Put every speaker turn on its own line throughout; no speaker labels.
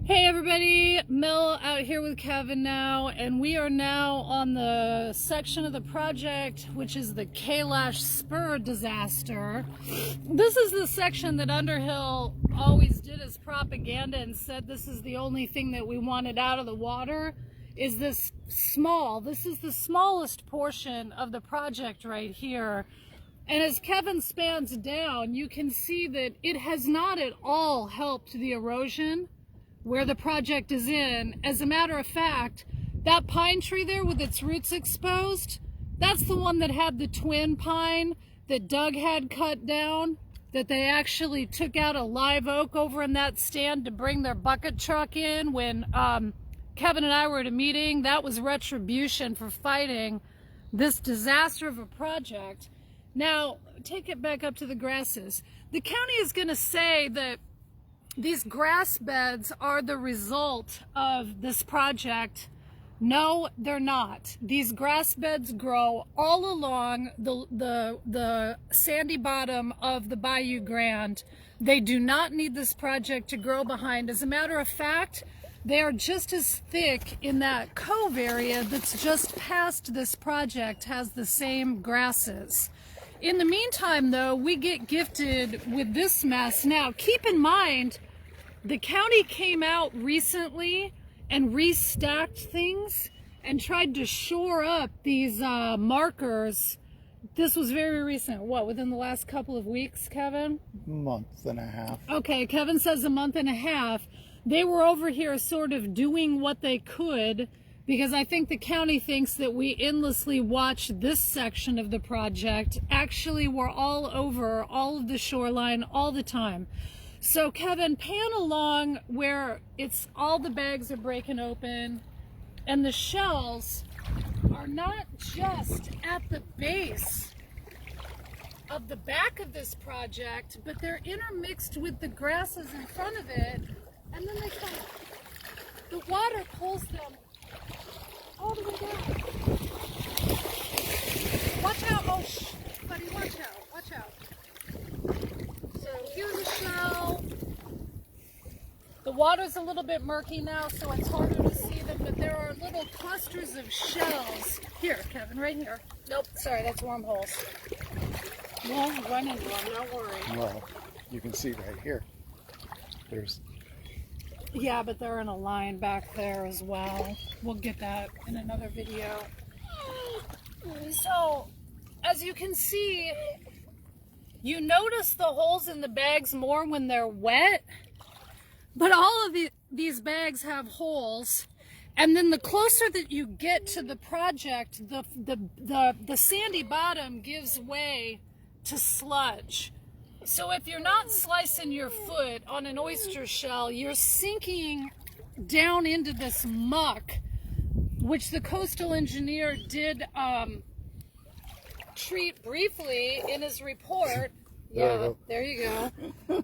Hey everybody, Mel out here with Kevin now, and we are now on the section of the project which is the Kalash Spur disaster. This is the section that Underhill always did as propaganda and said this is the only thing that we wanted out of the water, is this is the smallest portion of the project right here. And as Kevin spans down, you can see that it has not at all helped the erosion where the project is in. As a matter of fact, that pine tree there with its roots exposed, that's the one that had the twin pine that Doug had cut down, that they actually took out a live oak over in that stand to bring their bucket truck in when Kevin and I were at a meeting. That was retribution for fighting this disaster of a project. Now, take it back up to the grasses. The county is going to say that these grass beds are the result of this project. No, they're not. These grass beds grow all along the sandy bottom of the Bayou Grande. They do not need this project to grow behind. As a matter of fact, they are just as thick in that cove area that's just past this project, has the same grasses. In the meantime, though, we get gifted with this mess. Now, keep in mind, the county came out recently and restacked things and tried to shore up these markers. This was very recent. What, within the last couple of weeks, Kevin?
Month and a half.
Okay, Kevin says a month and a half. They were over here sort of doing what they could, because I think the county thinks that we endlessly watch this section of the project. Actually, we're all over all of the shoreline all the time. So Kevin, pan along where it's all the bags are breaking open and the shells are not just at the base of the back of this project, but they're intermixed with the grasses in front of it, and then they come, the water pulls them all the way down. Watch out, oh shh, buddy, watch out, watch out. So here's a shell. The water's a little bit murky now, so it's harder to see them, but there are little clusters of shells. Here, Kevin, right here. Nope, sorry, that's wormholes. We'll run into them, don't worry.
Well, you can see right here. There's...
Yeah, but they're in a line back there as well. We'll get that in another video. So, as you can see, you notice the holes in the bags more when they're wet, but all of these bags have holes. And then the closer that you get to the project, the sandy bottom gives way to sludge. So if you're not slicing your foot on an oyster shell, you're sinking down into this muck, which the coastal engineer did treat briefly in his report. Yeah, there you go.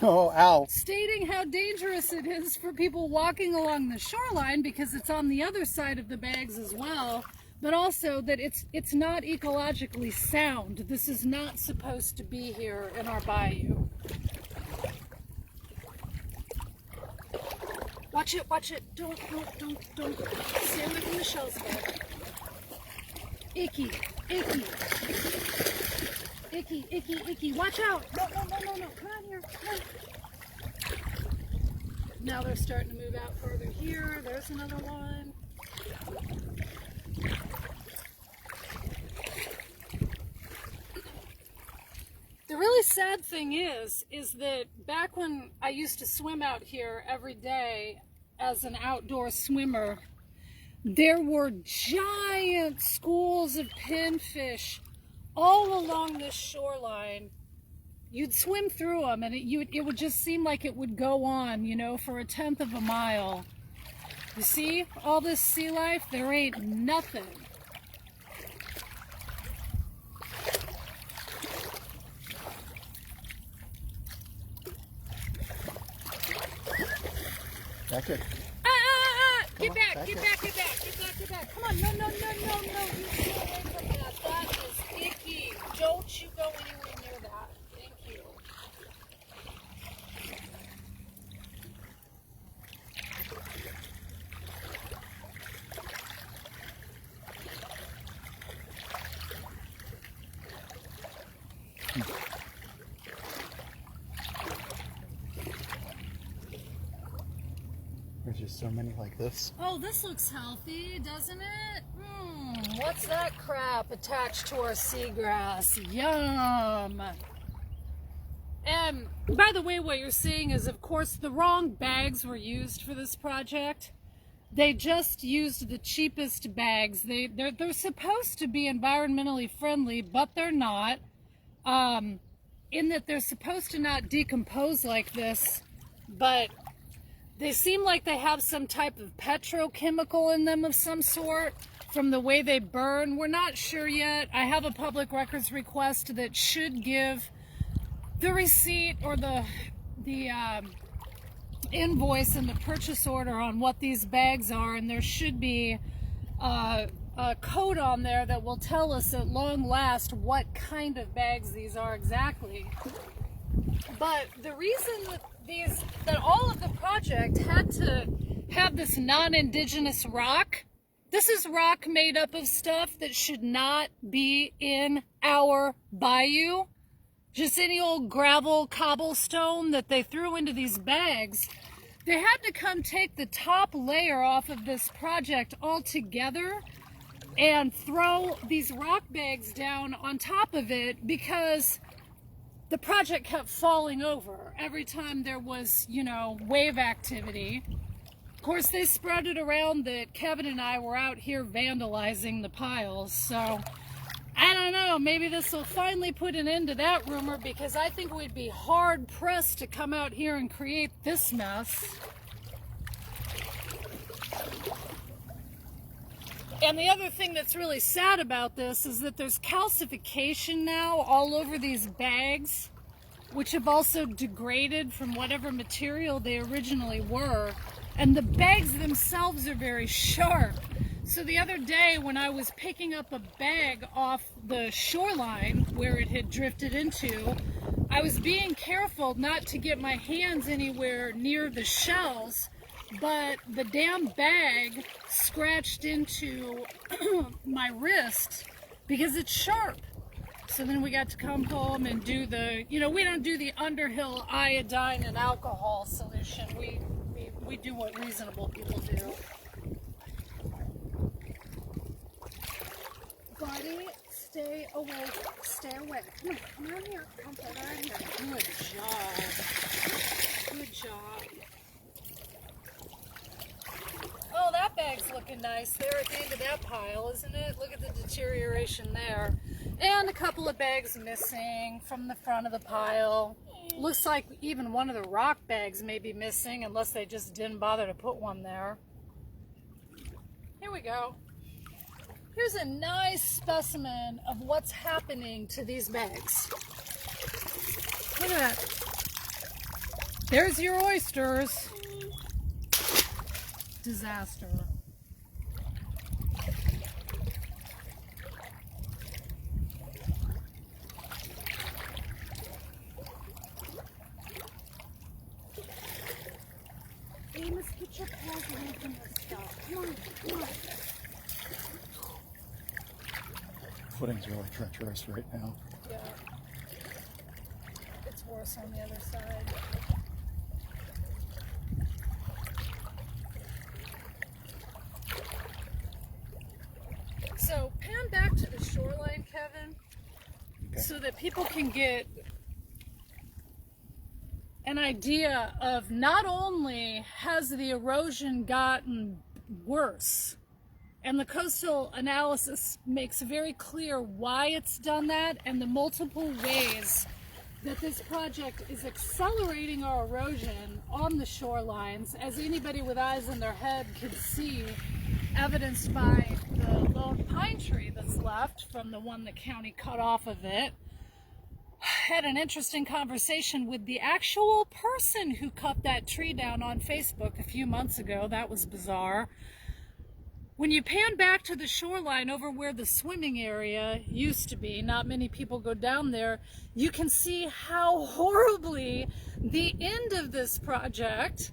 Oh, ow.
Stating how dangerous it is for people walking along the shoreline because it's on the other side of the bags as well, but also that it's not ecologically sound. This is not supposed to be here in our bayou. Watch it, watch it. Don't. Stay away from the shells again. Icky. Icky. Watch out. No. Come on here. Come on. Now they're starting to move out further here. There's another one. The really sad thing is that back when I used to swim out here every day as an outdoor swimmer, there were giant schools of pinfish all along this shoreline. You'd swim through them and it would just seem like it would go on, you know, for 1/10 of a mile. You see all this sea life? There ain't nothing.
Back here.
Get back. Come on, no. You stay away from that. That is icky. Don't you go anywhere near that. Thank you.
There's just so many like this.
Oh, this looks healthy, doesn't it? What's that crap attached to our seagrass? Yum! And by the way, what you're seeing is, of course, the wrong bags were used for this project. They just used the cheapest bags. They're supposed to be environmentally friendly, but they're not. In that they're supposed to not decompose like this, but they seem like they have some type of petrochemical in them of some sort from the way they burn. We're not sure yet. I have a public records request that should give the receipt or the invoice and the purchase order on what these bags are, and there should be a code on there that will tell us at long last what kind of bags these are exactly. But the reason that all of the project had to have this non-indigenous rock, this is rock made up of stuff that should not be in our bayou. Just any old gravel cobblestone that they threw into these bags. They had to come take the top layer off of this project altogether and throw these rock bags down on top of it because the project kept falling over every time there was, you know, wave activity. Of course, they spread it around that Kevin and I were out here vandalizing the piles, so I don't know, maybe this will finally put an end to that rumor, because I think we'd be hard pressed to come out here and create this mess. And the other thing that's really sad about this is that there's calcification now all over these bags, which have also degraded from whatever material they originally were. And the bags themselves are very sharp. So the other day when I was picking up a bag off the shoreline where it had drifted into, I was being careful not to get my hands anywhere near the shells, but the damn bag scratched into my wrist because it's sharp. So then we got to come home and do the, you know, we don't do the Underhill iodine and alcohol solution. We do what reasonable people do. Buddy, stay away. Stay away. Come on here. Come on here. Good job. Good job. Oh, that bag's looking nice there at the end of that pile, isn't it? Look at the deterioration there. And a couple of bags missing from the front of the pile. Looks like even one of the rock bags may be missing, unless they just didn't bother to put one there. Here we go. Here's a nice specimen of what's happening to these bags. Look at that. There's your oysters. Disaster. Amos, get your paws away from this stuff. Come on, come on.
Footing's really treacherous right now.
Yeah. It's worse on the other side. So pan back to the shoreline, Kevin, okay, so that people can get an idea of not only has the erosion gotten worse, and the coastal analysis makes very clear why it's done that and the multiple ways that this project is accelerating our erosion on the shorelines, as anybody with eyes in their head could see, evidenced by the lone pine tree that's left from the one the county cut off of it. Had an interesting conversation with the actual person who cut that tree down on Facebook a few months ago. That was bizarre. When you pan back to the shoreline over where the swimming area used to be, not many people go down there, you can see how horribly the end of this project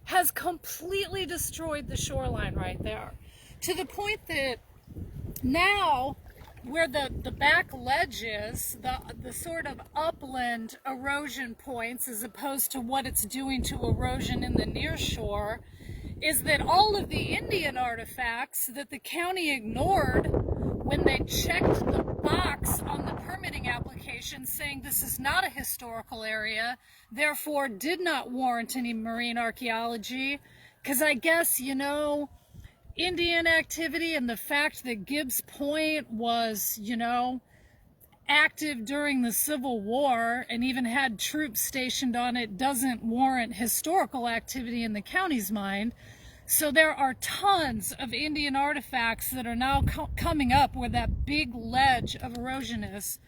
has completely destroyed the shoreline right there. To the point that now where the back ledge is, the sort of upland erosion points, as opposed to what it's doing to erosion in the near shore, is that all of the Indian artifacts that the county ignored when they checked the box on the permitting application saying this is not a historical area, therefore did not warrant any marine archaeology, because I guess, you know, Indian activity and the fact that Gibbs Point was, you know, active during the Civil War and even had troops stationed on it doesn't warrant historical activity in the county's mind. So there are tons of Indian artifacts that are now coming up where that big ledge of erosion is.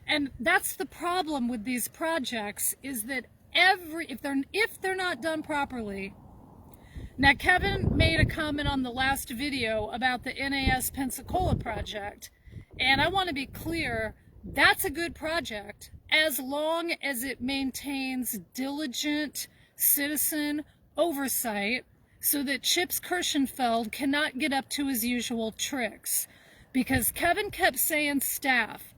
And that's the problem with these projects, is that if they're not done properly. Now, Kevin made a comment on the last video about the NAS Pensacola project, and I want to be clear, that's a good project as long as it maintains diligent citizen oversight so that Chips Kirschenfeld cannot get up to his usual tricks. Because Kevin kept saying staff.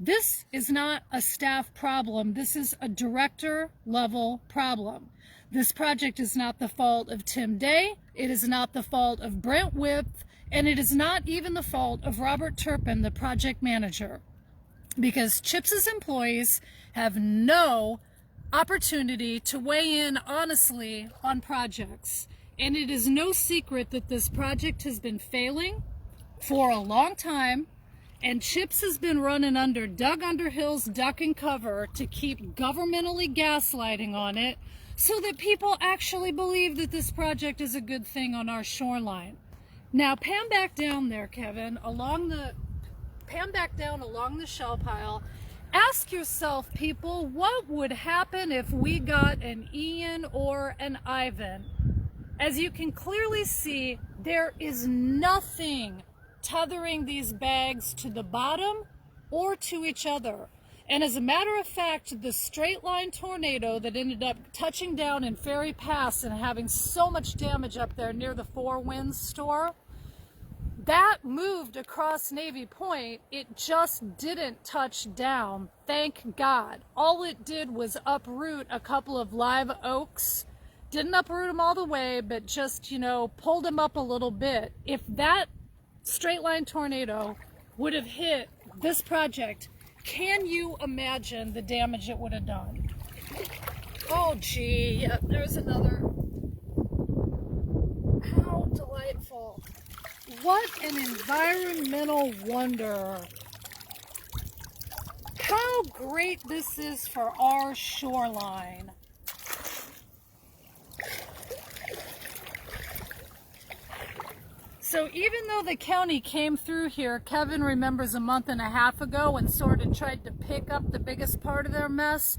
This is not a staff problem. This is a director level problem. This project is not the fault of Tim Day. It is not the fault of Brent Whip, and it is not even the fault of Robert Turpin, the project manager. Because Chips's employees have no opportunity to weigh in honestly on projects. And it is no secret that this project has been failing for a long time, and Chips has been running under Doug Underhill's duck and cover to keep governmentally gaslighting on it so that people actually believe that this project is a good thing on our shoreline. Now, pan back down there, Kevin, pan back down along the shell pile. Ask yourself, people, what would happen if we got an Ian or an Ivan? As you can clearly see, there is nothing tethering these bags to the bottom or to each other. And as a matter of fact, the straight line tornado that ended up touching down in Ferry Pass and having so much damage up there near the Four Winds store, that moved across Navy Point. It just didn't touch down, thank God. All it did was uproot a couple of live oaks. Didn't uproot them all the way, but just, you know, pulled them up a little bit. If that straight line tornado would have hit this project, can you imagine the damage it would have done? Oh gee, yeah, there's another. How delightful. What an environmental wonder. How great this is for our shoreline. So even though the county came through here, Kevin remembers a month and a half ago, and sort of tried to pick up the biggest part of their mess,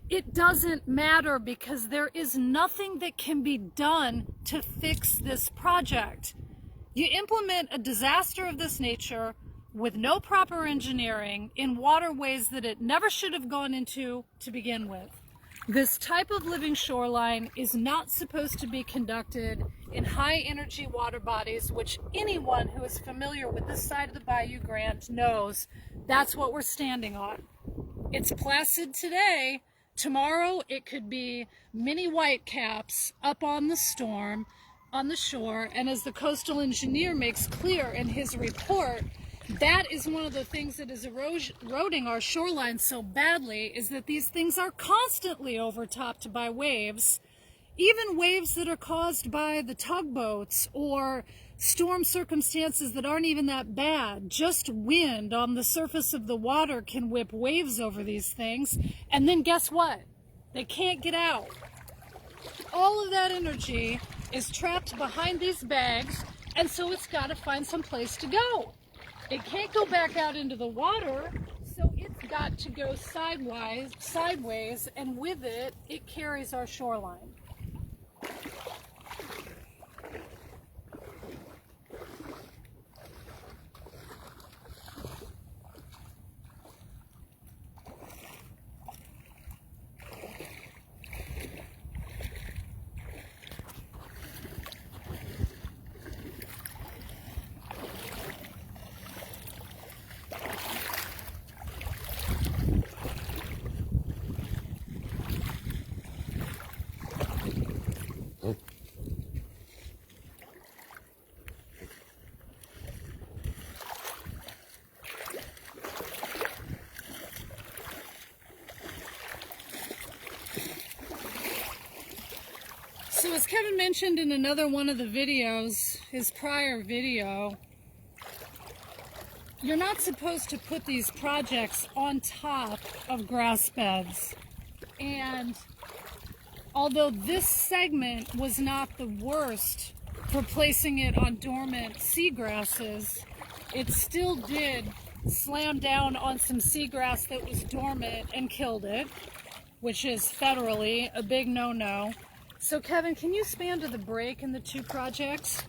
it doesn't matter because there is nothing that can be done to fix this project. You implement a disaster of this nature with no proper engineering in waterways that it never should have gone into to begin with. This type of living shoreline is not supposed to be conducted in high energy water bodies, which anyone who is familiar with this side of the Bayou Grande knows that's what we're standing on. It's placid today. Tomorrow it could be mini whitecaps up on the storm, on the shore, and as the coastal engineer makes clear in his report, that is one of the things that is eroding our shoreline so badly, is that these things are constantly overtopped by waves, even waves that are caused by the tugboats or storm circumstances that aren't even that bad. Just wind on the surface of the water can whip waves over these things, and then guess what? They can't get out. All of that energy is trapped behind these bags, and so it's got to find some place to go. It can't go back out into the water, so it's got to go sideways, and with it, it carries our shoreline. as Kevin mentioned in another one of the videos, his prior video, you're not supposed to put these projects on top of grass beds. And although this segment was not the worst for placing it on dormant seagrasses, it still did slam down on some seagrass that was dormant and killed it, which is federally a big no-no. So Kevin, can you span to the break in the two projects?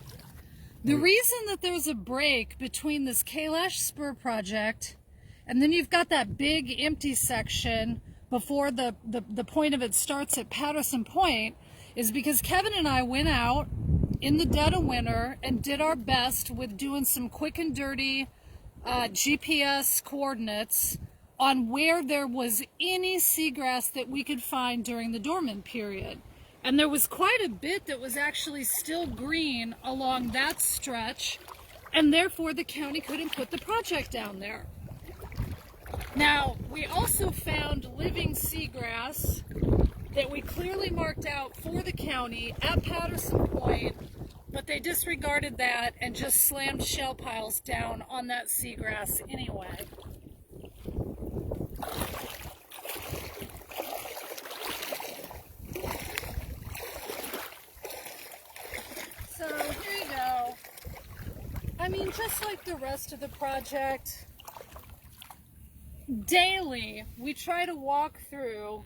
The reason that there's a break between this Kalash Spur project and then you've got that big empty section before the point of it starts at Patterson Point is because Kevin and I went out in the dead of winter and did our best with doing some quick and dirty GPS coordinates on where there was any seagrass that we could find during the dormant period. And there was quite a bit that was actually still green along that stretch, and therefore the county couldn't put the project down there. Now, we also found living seagrass that we clearly marked out for the county at Patterson Point, but they disregarded that and just slammed shell piles down on that seagrass anyway. So here you go. I mean, just like the rest of the project, daily we try to walk through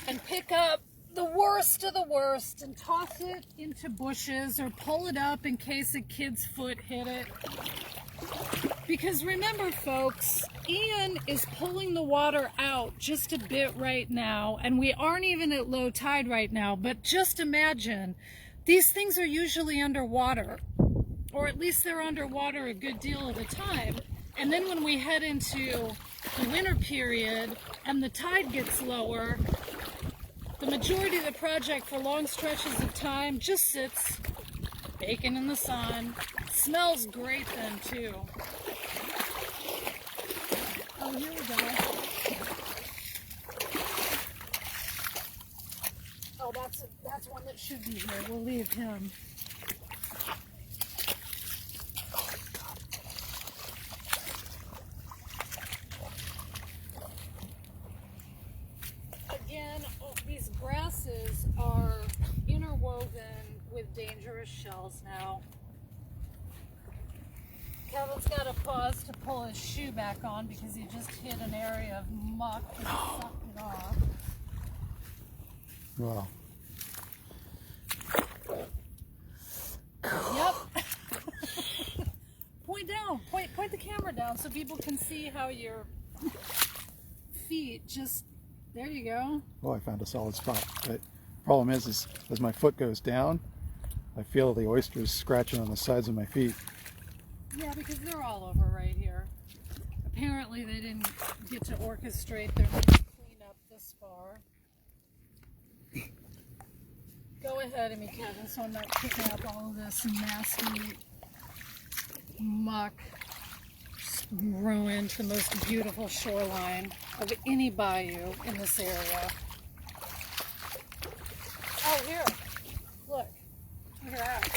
and pick up the worst of the worst and toss it into bushes or pull it up in case a kid's foot hit it. Because remember folks, Ian is pulling the water out just a bit right now, and we aren't even at low tide right now, but just imagine, these things are usually underwater, or at least they're underwater a good deal of the time, and then when we head into the winter period and the tide gets lower, the majority of the project for long stretches of time just sits baking in the sun. Smells great then too. Oh, here we go. Oh, that's one that should be here. We'll leave him. Again, these grasses are interwoven with dangerous shells now. Kevin's got to pause to pull his shoe back on because he just hit an area of muck and sucked it off.
Wow.
Yep. Point down. Point the camera down so people can see how your feet just... There you go.
Well, I found a solid spot. But problem is as my foot goes down, I feel the oysters scratching on the sides of my feet.
Yeah, because they're all over right here. Apparently they didn't get to orchestrate their cleanup this far. Go ahead of me, Kevin, so I'm not picking up all of this nasty muck. Just ruined the most beautiful shoreline of any bayou in this area. Oh, here. Look. Look at that.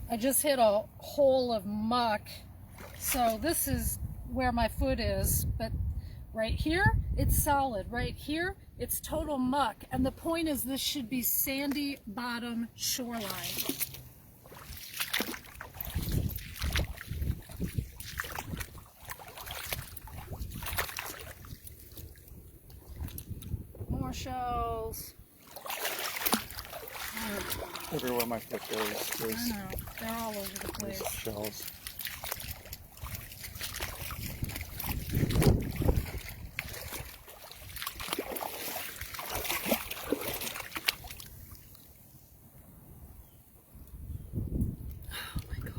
I just hit a hole of muck. So this is where my foot is, but right here, it's solid. Right here, it's total muck. And the point is this should be sandy bottom shoreline. More shells.
Everywhere my foot goes,
I know, they're all over the place.
there's shells.
Oh my God.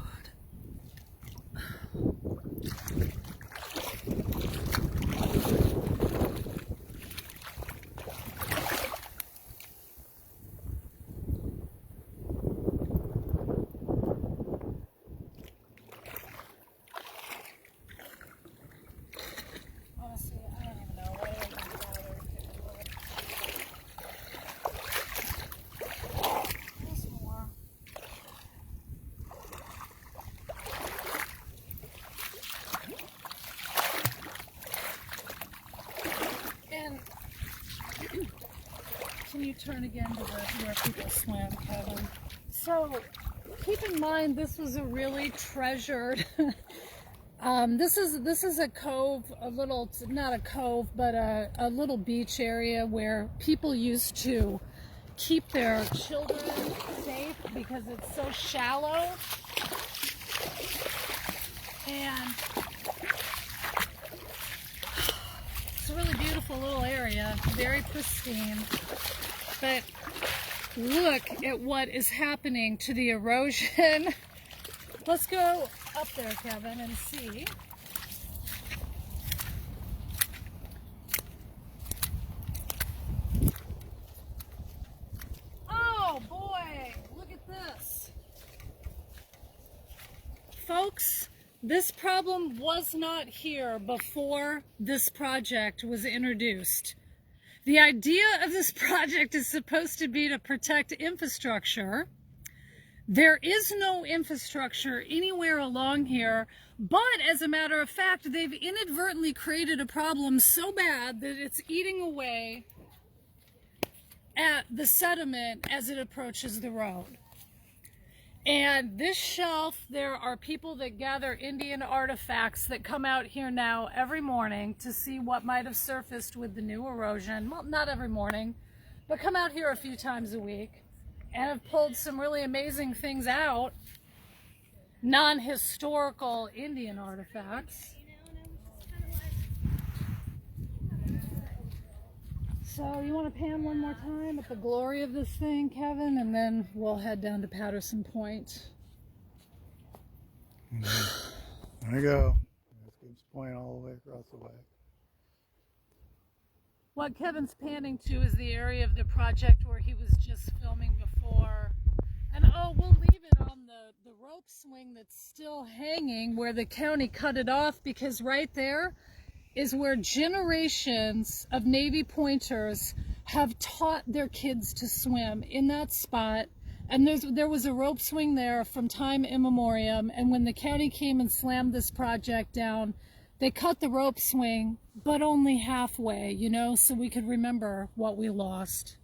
Can you turn again to where people swim, Kevin? So keep in mind, this was a really treasured. This is a cove, a little, not a cove, but a little beach area where people used to keep their children safe because it's so shallow. And it's a really beautiful little area, very pristine. But look at what is happening to the erosion. Let's go up there, Kevin, and see. Oh boy, look at this. Folks, this problem was not here before this project was introduced. The idea of this project is supposed to be to protect infrastructure. There is no infrastructure anywhere along here, but as a matter of fact, they've inadvertently created a problem so bad that it's eating away at the sediment as it approaches the road. And this shelf, there are people that gather Indian artifacts that come out here now every morning to see what might have surfaced with the new erosion. Well, not every morning, but come out here a few times a week and have pulled some really amazing things out. Non-historical Indian artifacts. So you want to pan one more time at the glory of this thing, Kevin, and then we'll head down to Patterson Point.
There we go. That's Gibbs Point all the way across the way.
What Kevin's panning to is the area of the project where he was just filming before. And oh, we'll leave it on the rope swing that's still hanging where the county cut it off, because right there is where generations of Navy pointers have taught their kids to swim, in that spot. And there was a rope swing there from time immemorial, and when the county came and slammed this project down, they cut the rope swing, but only halfway, you know, so we could remember what we lost.